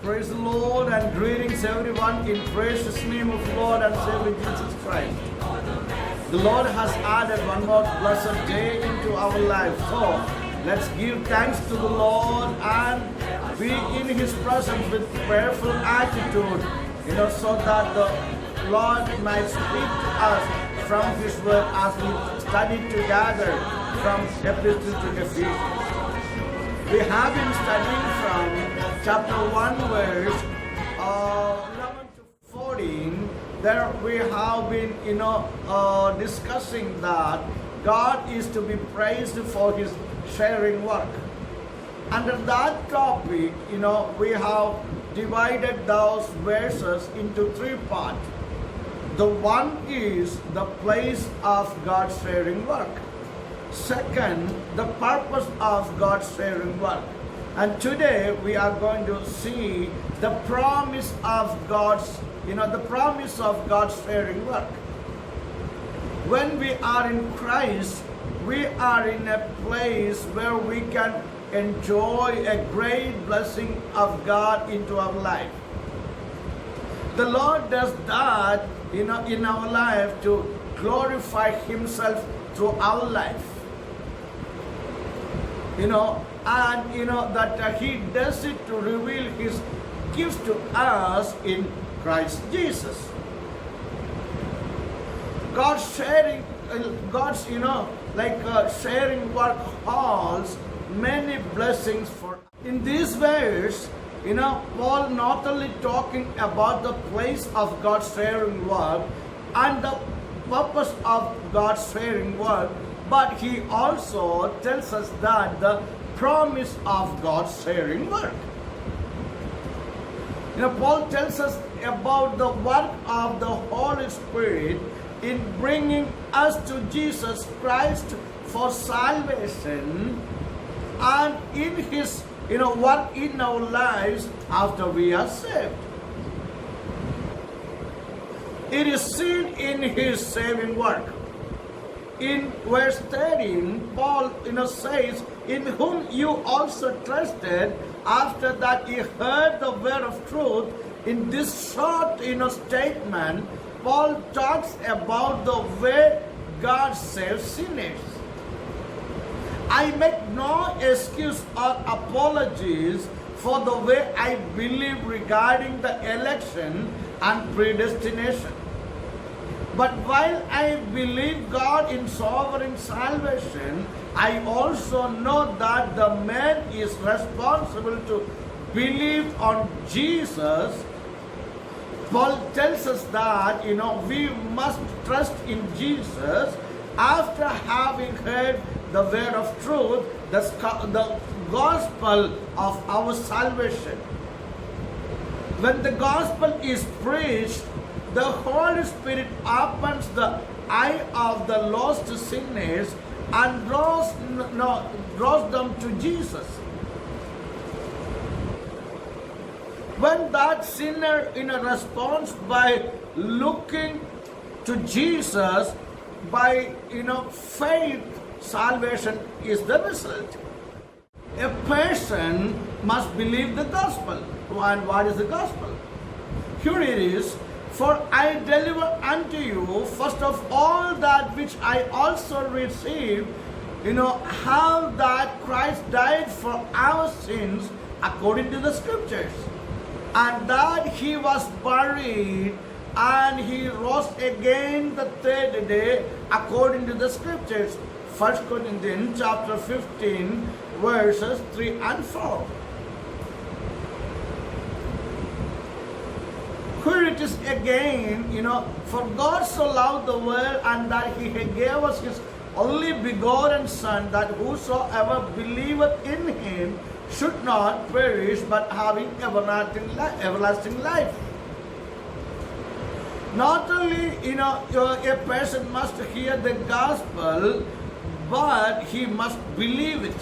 Praise the Lord and greetings everyone in precious name of Lord and Savior Jesus Christ. The Lord has added one more blessed day into our life. So let's give thanks to the Lord and be in His presence with prayerful attitude, so that the Lord might speak to us from His word as we study together from Epistle to Ephesians. We have been studying from chapter 1 verse 11 to 14. There we have been discussing that God is to be praised for His sharing work. Under that topic, we have divided those verses into three parts. The one is the place of God's sharing work. Second, the purpose of God's sharing work. And today we are going to see the promise of God's sharing work. When we are in Christ, we are in a place where we can enjoy a great blessing of God into our life. The Lord does that, in our life to glorify Himself through our life. That He does it to reveal His gifts to us in Christ Jesus. God's sharing work holds many blessings for. In this verse, Paul not only talking about the place of God's sharing work and the purpose of God's sharing work, but he also tells us that the promise of God's sharing work. Paul tells us about the work of the Holy Spirit in bringing us to Jesus Christ for salvation and in His work in our lives after we are saved. It is seen in His saving work. In verse 13, Paul says, in whom you also trusted after that you heard the word of truth. In this short statement, Paul talks about the way God saves sinners. I make no excuse or apologies for the way I believe regarding the election and predestination. But while I believe God in sovereign salvation, I also know that the man is responsible to believe on Jesus. Paul tells us that, we must trust in Jesus after having heard the word of truth, the gospel of our salvation. When the gospel is preached, the Holy Spirit opens the eye of the lost sinners and draws them to Jesus. When that sinner responds by looking to Jesus, by faith, salvation is the result. A person must believe the gospel. And what is the gospel? Here it is. For I deliver unto you first of all that which I also received, how that Christ died for our sins according to the scriptures, and that He was buried and He rose again the third day according to the scriptures. 1 Corinthians chapter 15 verses 3 and 4. Here it is again, for God so loved the world and that He gave us His only begotten Son, that whosoever believeth in Him should not perish but having everlasting life. Not only, a person must hear the gospel, but he must believe it.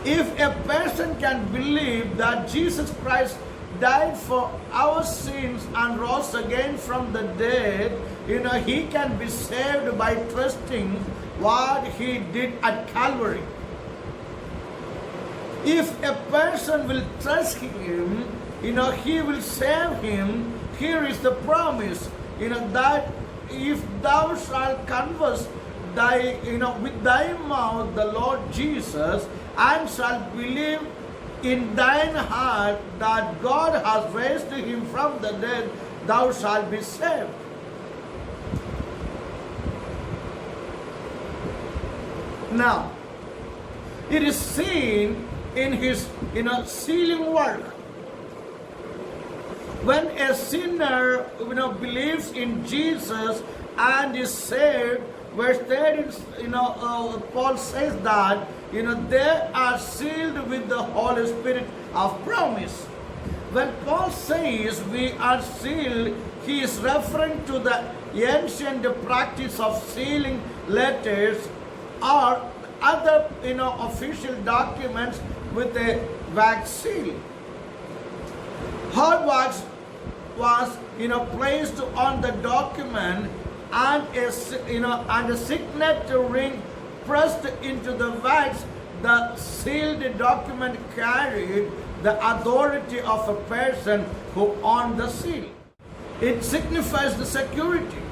If a person can believe that Jesus Christ died for our sins and rose again from the dead, he can be saved by trusting what He did at Calvary. If a person will trust him, he will save him. Here is the promise, that if thou shalt confess with thy mouth the Lord Jesus, and shalt believe in thine heart that God has raised him from the dead, thou shalt be saved. Now, it is seen in his sealing work. When a sinner believes in Jesus and is saved, verse 13, Paul says that they are sealed with the Holy Spirit of promise. When Paul says we are sealed, he is referring to the ancient practice of sealing letters or other official documents with a wax seal. Hard wax was placed on the document, and a signet ring pressed into the wax. The sealed document carried the authority of a person who owned the seal. It signifies the security.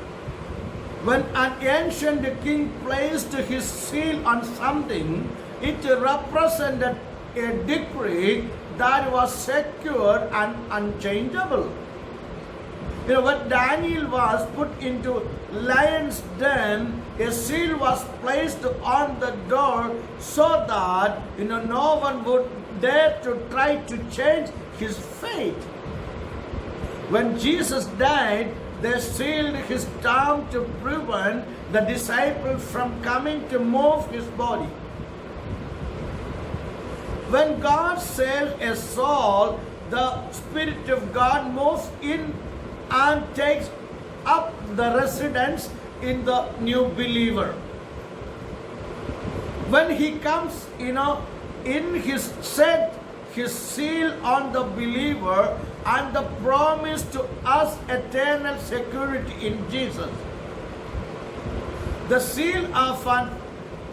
When an ancient king placed his seal on something, it represented a decree that was secure and unchangeable. When Daniel was put into lion's den, a seal was placed on the door so that no one would dare to try to change his fate. When Jesus died, they sealed his tomb to prevent the disciples from coming to move his body. When God saves a soul, the Spirit of God moves in and takes up the residence in the new believer. When he comes, in his set his seal on the believer and the promise to us eternal security in Jesus. The seal of an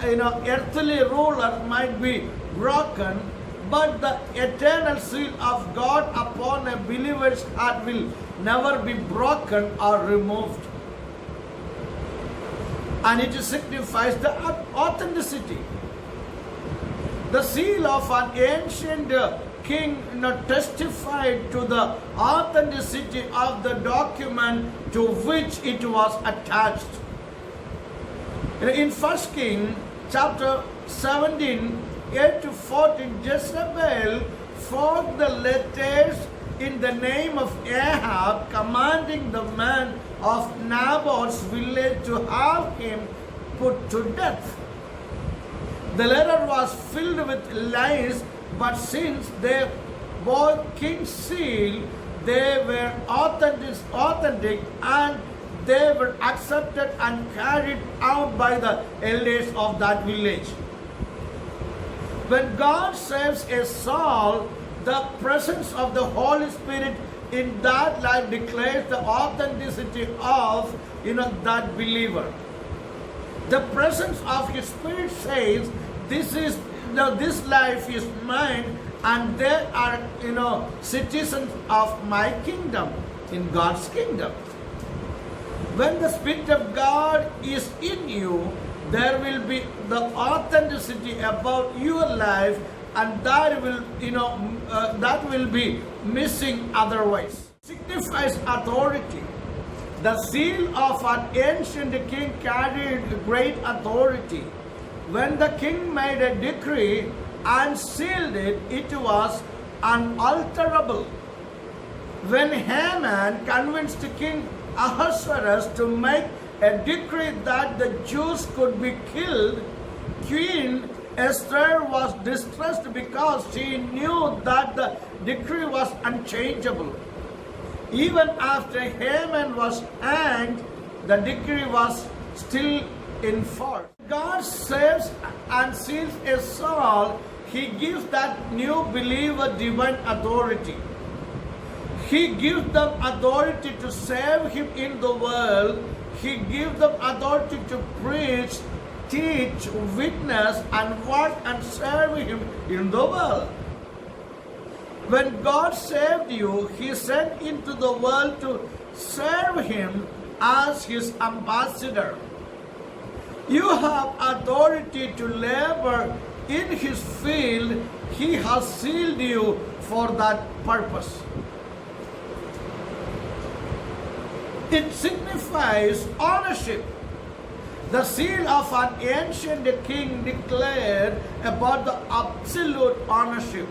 earthly ruler might be broken, but the eternal seal of God upon a believer's heart will never be broken or removed. And it signifies the authenticity. The seal of an ancient king testified to the authenticity of the document to which it was attached. In 1 Kings chapter 17, 8 to 14, Jezebel forged the letters in the name of Ahab, commanding the man of Naboth's village to have him put to death. The letter was filled with lies, but since they bore king's seal, they were authentic and they were accepted and carried out by the elders of that village. When God saves a soul, the presence of the Holy Spirit in that life declares the authenticity of that believer. The presence of His Spirit says, this life is mine, and they are citizens of my kingdom, in God's kingdom. When the Spirit of God is in you, there will be the authenticity about your life, and that will be missing otherwise. It signifies authority. The seal of an ancient king carried great authority. When the king made a decree and sealed it, it was unalterable. When Haman convinced King Ahasuerus to make a decree that the Jews could be killed, Queen Esther was distressed because she knew that the decree was unchangeable. Even after Haman was hanged, the decree was still in force. God saves and seals a soul. He gives that new believer divine authority. He gives them authority to save him in the world. He gives them authority to preach, teach, witness, and work and serve Him in the world. When God saved you, He sent into the world to serve Him as His ambassador. You have authority to labor in His field. He has sealed you for that purpose. It signifies ownership. The seal of an ancient king declared about the absolute ownership.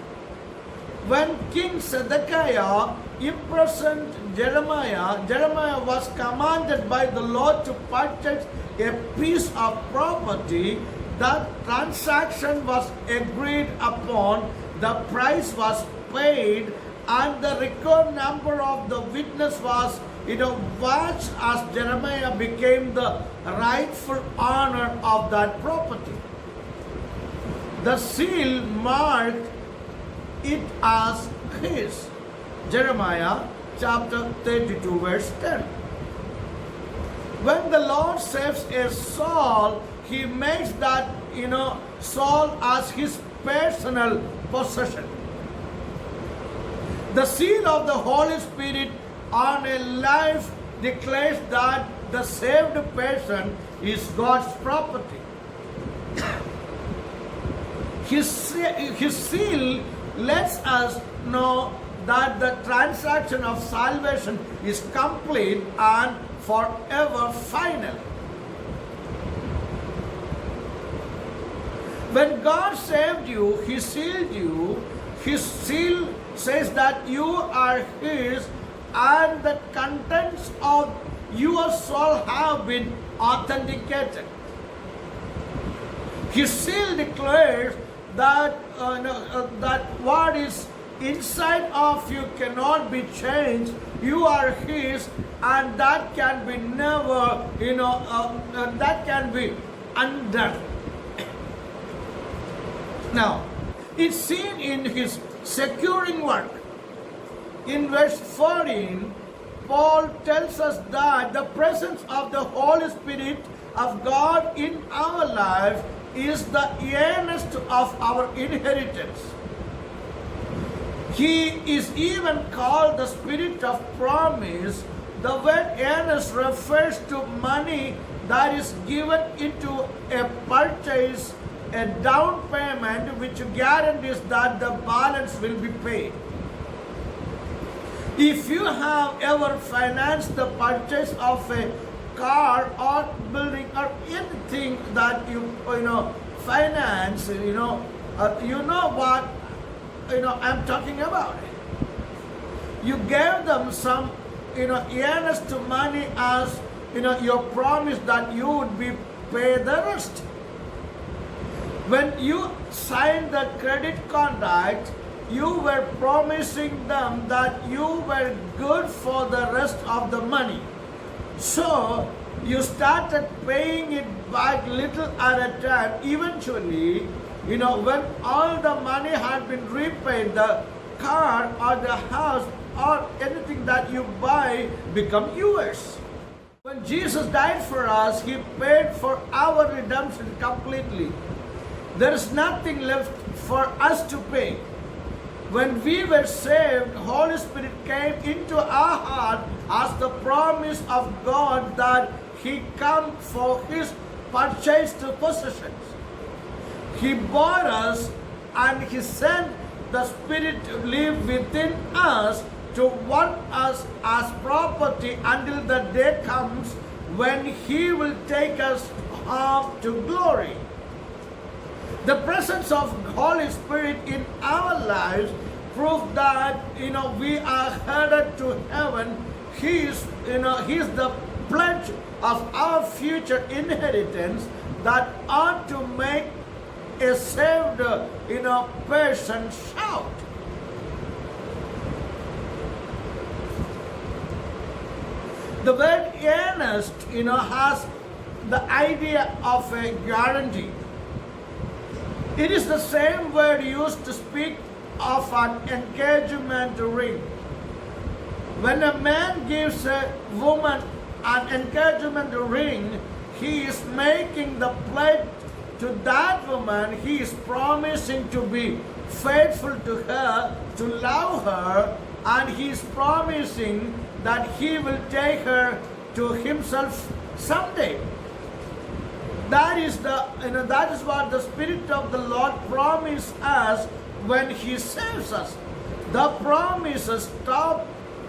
When King Zedekiah imprisoned Jeremiah, Jeremiah was commanded by the Lord to purchase a piece of property. That transaction was agreed upon, the price was paid, and the record number of the witness was watched as Jeremiah became the rightful owner of that property. The seal marked it as his. Jeremiah chapter 32 verse 10. When the Lord saves a soul, He makes that soul as His personal possession. The seal of the Holy Spirit on a life declares that the saved person is God's property. His seal lets us know that the transaction of salvation is complete and forever final. When God saved you, He sealed you. His seal says that you are His, and the contents of your soul have been authenticated. His seal declares that that what is inside of you cannot be changed. You are His, and that can be never, that can be undone. Now, it's seen in His securing work. In verse 14, Paul tells us that the presence of the Holy Spirit of God in our life is the earnest of our inheritance. He is even called the Spirit of promise. The word earnest refers to money that is given into a purchase, a down payment which guarantees that the balance will be paid. If you have ever financed the purchase of a car or building or anything that you finance, you know what I'm talking about. You gave them some earnest money as your promise that you would be paid the rest. When you signed the credit contract, you were promising them that you were good for the rest of the money. So you started paying it back little at a time. Eventually, when all the money had been repaid, the car or the house or anything that you buy become yours. When Jesus died for us, He paid for our redemption completely. There is nothing left for us to pay. When we were saved, Holy Spirit came into our heart as the promise of God that He come for His purchased possessions. He bought us and He sent the Spirit to live within us to want us as property until the day comes when He will take us home to glory. The presence of Holy Spirit in our lives proves that we are headed to heaven. He is the pledge of our future inheritance that ought to make a saved person shout. The word earnest has the idea of a guarantee. It is the same word used to speak of an engagement ring. When a man gives a woman an engagement ring, he is making the pledge to that woman. He is promising to be faithful to her, to love her, and he is promising that he will take her to himself someday. That is what the Spirit of the Lord promised us when He saves us. The promises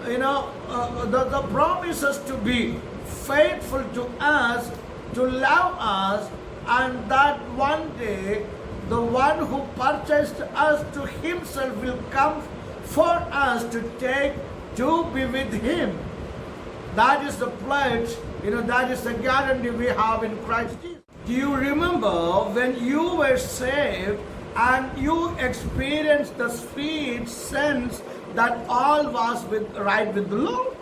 the promises to be faithful to us, to love us, and that one day the one who purchased us to Himself will come for us to take to be with Him. That is the pledge, that is the guarantee we have in Christ Jesus. Do you remember when you were saved and you experienced the sweet sense that all was right with the Lord?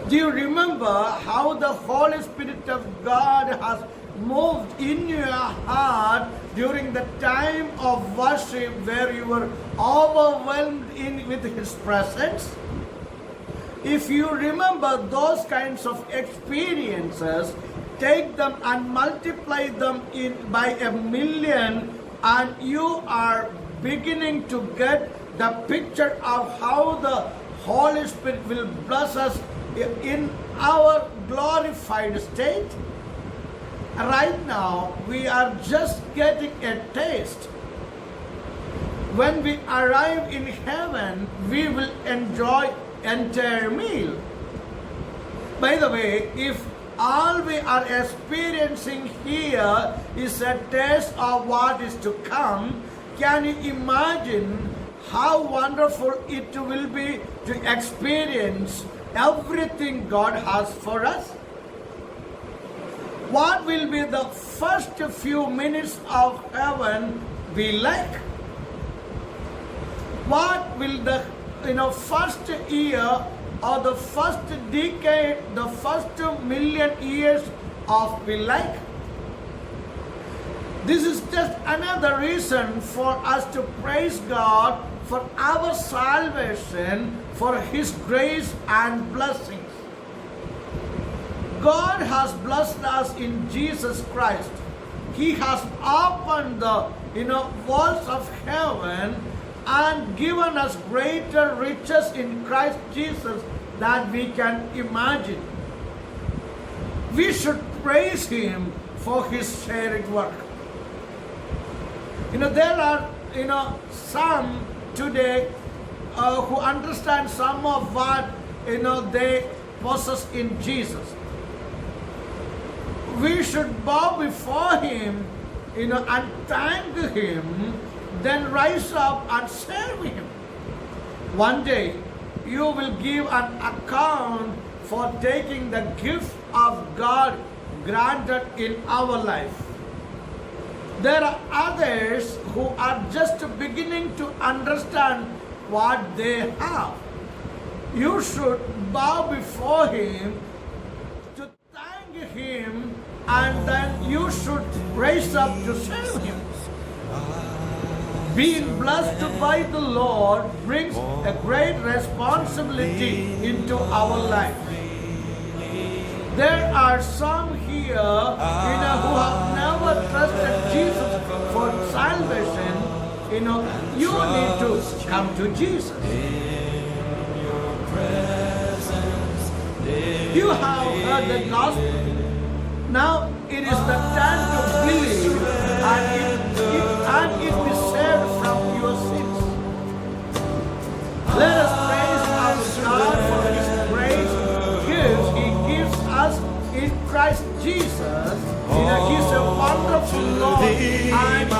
Do you remember how the Holy Spirit of God has moved in your heart during the time of worship where you were overwhelmed with His presence? If you remember those kinds of experiences, take them and multiply them by 1,000,000, and you are beginning to get the picture of how the Holy Spirit will bless us in our glorified state. Right now, we are just getting a taste. When we arrive in heaven, we will enjoy entire meal. By the way, if all we are experiencing here is a taste of what is to come, can you imagine how wonderful it will be to experience everything God has for us? What will be the first few minutes of heaven be like? What will the first year or the first decade, the first 1,000,000 years of be like? This is just another reason for us to praise God for our salvation, for His grace and blessings. God has blessed us in Jesus Christ. He has opened the walls of heaven and given us greater riches in Christ Jesus than we can imagine. We should praise Him for His sharing work. There are some today who understand some of what they possess in Jesus. We should bow before Him, and thank Him, then rise up and serve Him. One day, you will give an account for taking the gift of God granted in our life. There are others who are just beginning to understand what they have. You should bow before Him to thank Him, and then you should rise up to serve Him. Being blessed by the Lord brings a great responsibility into our life. There are some here who have never trusted Jesus for salvation. You need to come to Jesus. You have heard the gospel. Now it is the time to believe and it be saved from your sins. Let us praise our God for His grace gifts He gives us in Christ Jesus. He's a wonderful Lord, and